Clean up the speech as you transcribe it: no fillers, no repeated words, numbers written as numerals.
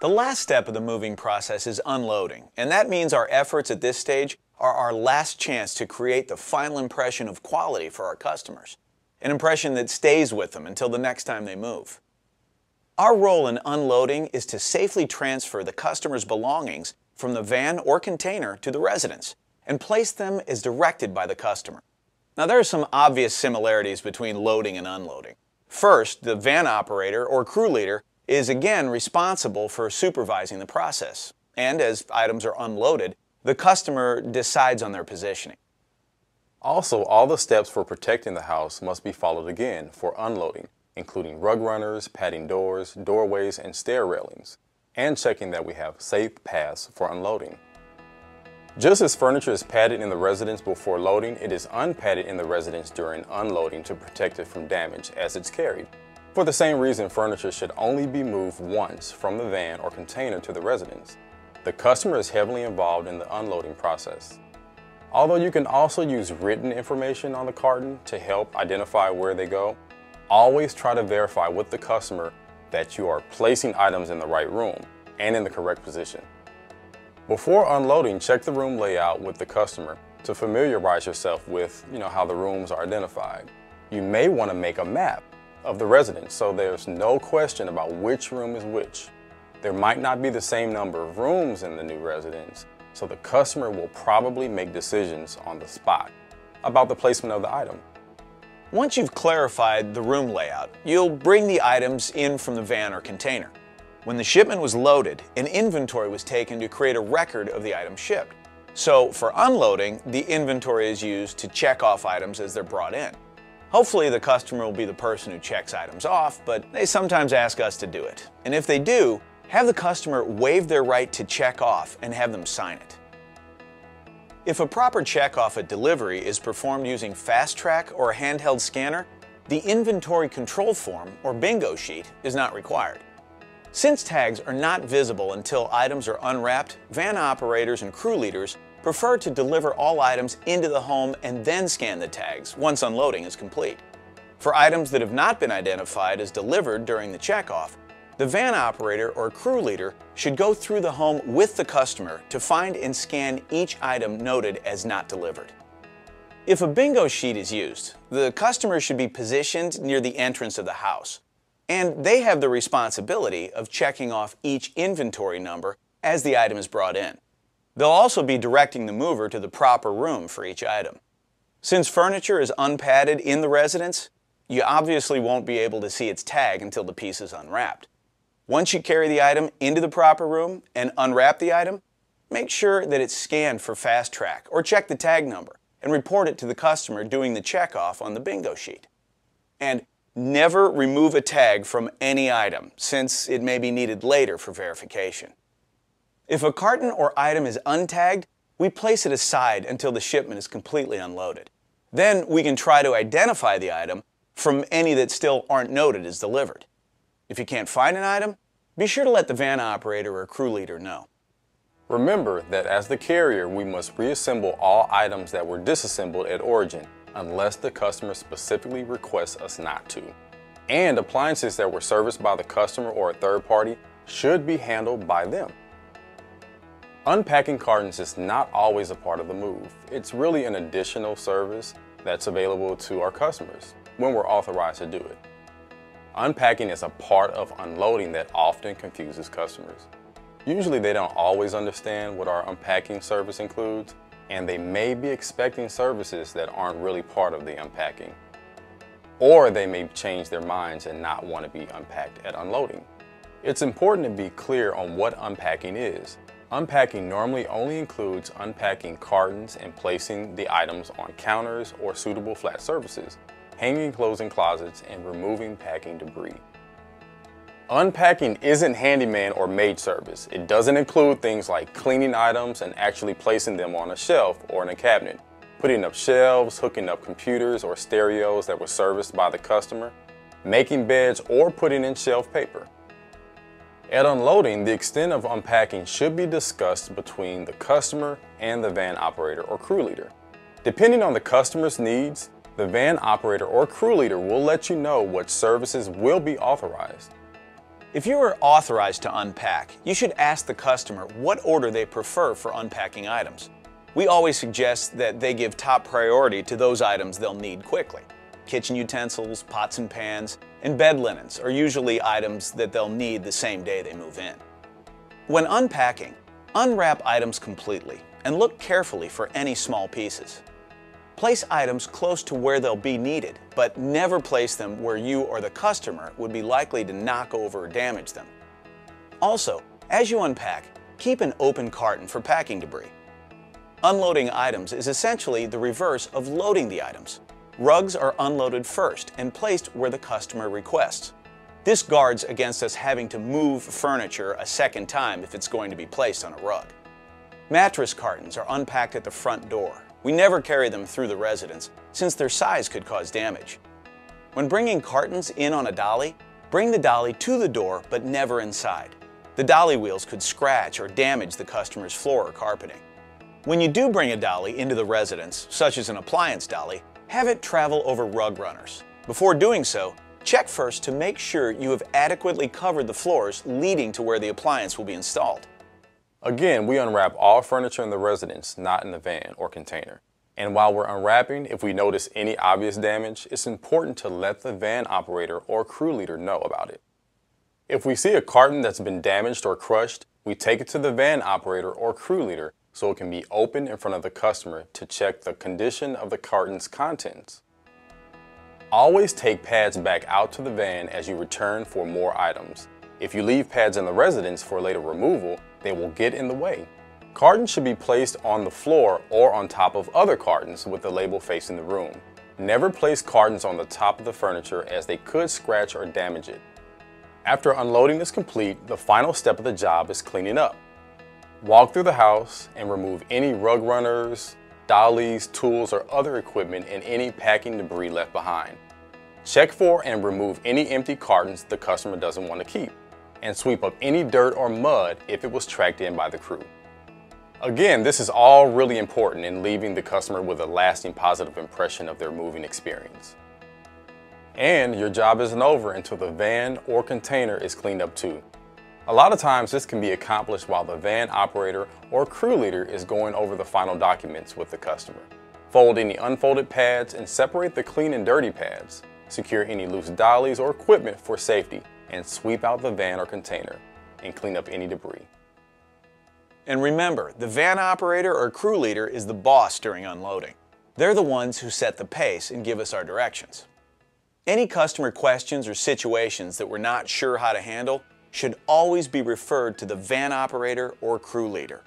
The last step of the moving process is unloading, and that means our efforts at this stage are our last chance to create the final impression of quality for our customers, an impression that stays with them until the next time they move. Our role in unloading is to safely transfer the customer's belongings from the van or container to the residence and place them as directed by the customer. Now, there are some obvious similarities between loading and unloading. First, the van operator or crew leader is again responsible for supervising the process, and as items are unloaded, the customer decides on their positioning. Also, all the steps for protecting the house must be followed again for unloading, including rug runners, padding doors, doorways, and stair railings, and checking that we have safe paths for unloading. Just as furniture is padded in the residence before loading, it is unpadded in the residence during unloading to protect it from damage as it's carried. For the same reason, furniture should only be moved once from the van or container to the residence. The customer is heavily involved in the unloading process. Although you can also use written information on the carton to help identify where they go, always try to verify with the customer that you are placing items in the right room and in the correct position. Before unloading, check the room layout with the customer to familiarize yourself with how the rooms are identified. You may want to make a map of the residence so there's no question about which room is which. There might not be the same number of rooms in the new residence, so the customer will probably make decisions on the spot about the placement of the item. Once you've clarified the room layout, you'll bring the items in from the van or container. When the shipment was loaded, an inventory was taken to create a record of the items shipped. So for unloading, the inventory is used to check off items as they're brought in. Hopefully the customer will be the person who checks items off, but they sometimes ask us to do it. And if they do, have the customer waive their right to check off and have them sign it. If a proper checkoff at delivery is performed using Fast Track or a handheld scanner, the inventory control form, or bingo sheet, is not required. Since tags are not visible until items are unwrapped, van operators and crew leaders prefer to deliver all items into the home and then scan the tags once unloading is complete. For items that have not been identified as delivered during the checkoff, the van operator or crew leader should go through the home with the customer to find and scan each item noted as not delivered. If a bingo sheet is used, the customer should be positioned near the entrance of the house, and they have the responsibility of checking off each inventory number as the item is brought in. They'll also be directing the mover to the proper room for each item. Since furniture is unpadded in the residence, you obviously won't be able to see its tag until the piece is unwrapped. Once you carry the item into the proper room and unwrap the item, make sure that it's scanned for Fast Track or check the tag number and report it to the customer doing the checkoff on the bingo sheet. And never remove a tag from any item, since it may be needed later for verification. If a carton or item is untagged, we place it aside until the shipment is completely unloaded. Then we can try to identify the item from any that still aren't noted as delivered. If you can't find an item, be sure to let the van operator or crew leader know. Remember that as the carrier, we must reassemble all items that were disassembled at origin, unless the customer specifically requests us not to. And appliances that were serviced by the customer or a third party should be handled by them. Unpacking cartons is not always a part of the move. It's really an additional service that's available to our customers when we're authorized to do it. Unpacking is a part of unloading that often confuses customers. Usually they don't always understand what our unpacking service includes, and they may be expecting services that aren't really part of the unpacking. Or they may change their minds and not want to be unpacked at unloading. It's important to be clear on what unpacking is. Unpacking normally only includes unpacking cartons and placing the items on counters or suitable flat surfaces, hanging clothes in closets, and removing packing debris. Unpacking isn't handyman or maid service. It doesn't include things like cleaning items and actually placing them on a shelf or in a cabinet, putting up shelves, hooking up computers or stereos that were serviced by the customer, making beds, or putting in shelf paper. At unloading, the extent of unpacking should be discussed between the customer and the van operator or crew leader. Depending on the customer's needs, the van operator or crew leader will let you know what services will be authorized. If you are authorized to unpack, you should ask the customer what order they prefer for unpacking items. We always suggest that they give top priority to those items they'll need quickly. Kitchen utensils, pots and pans, and bed linens are usually items that they'll need the same day they move in. When unpacking, unwrap items completely and look carefully for any small pieces. Place items close to where they'll be needed, but never place them where you or the customer would be likely to knock over or damage them. Also, as you unpack, keep an open carton for packing debris. Unloading items is essentially the reverse of loading the items. Rugs are unloaded first and placed where the customer requests. This guards against us having to move furniture a second time if it's going to be placed on a rug. Mattress cartons are unpacked at the front door. We never carry them through the residence, since their size could cause damage. When bringing cartons in on a dolly, bring the dolly to the door but never inside. The dolly wheels could scratch or damage the customer's floor or carpeting. When you do bring a dolly into the residence, such as an appliance dolly, have it travel over rug runners. Before doing so, check first to make sure you have adequately covered the floors leading to where the appliance will be installed. Again, we unwrap all furniture in the residence, not in the van or container. And while we're unwrapping, if we notice any obvious damage, it's important to let the van operator or crew leader know about it. If we see a carton that's been damaged or crushed, we take it to the van operator or crew leader so it can be opened in front of the customer to check the condition of the carton's contents. Always take pads back out to the van as you return for more items. If you leave pads in the residence for later removal, they will get in the way. Cartons should be placed on the floor or on top of other cartons with the label facing the room. Never place cartons on the top of the furniture as they could scratch or damage it. After unloading is complete, the final step of the job is cleaning up. Walk through the house and remove any rug runners, dollies, tools, or other equipment and any packing debris left behind. Check for and remove any empty cartons the customer doesn't want to keep, and sweep up any dirt or mud if it was tracked in by the crew. Again, this is all really important in leaving the customer with a lasting positive impression of their moving experience. And your job isn't over until the van or container is cleaned up too. A lot of times this can be accomplished while the van operator or crew leader is going over the final documents with the customer. Fold any unfolded pads and separate the clean and dirty pads. Secure any loose dollies or equipment for safety and sweep out the van or container and clean up any debris. And remember, the van operator or crew leader is the boss during unloading. They're the ones who set the pace and give us our directions. Any customer questions or situations that we're not sure how to handle should always be referred to the van operator or crew leader.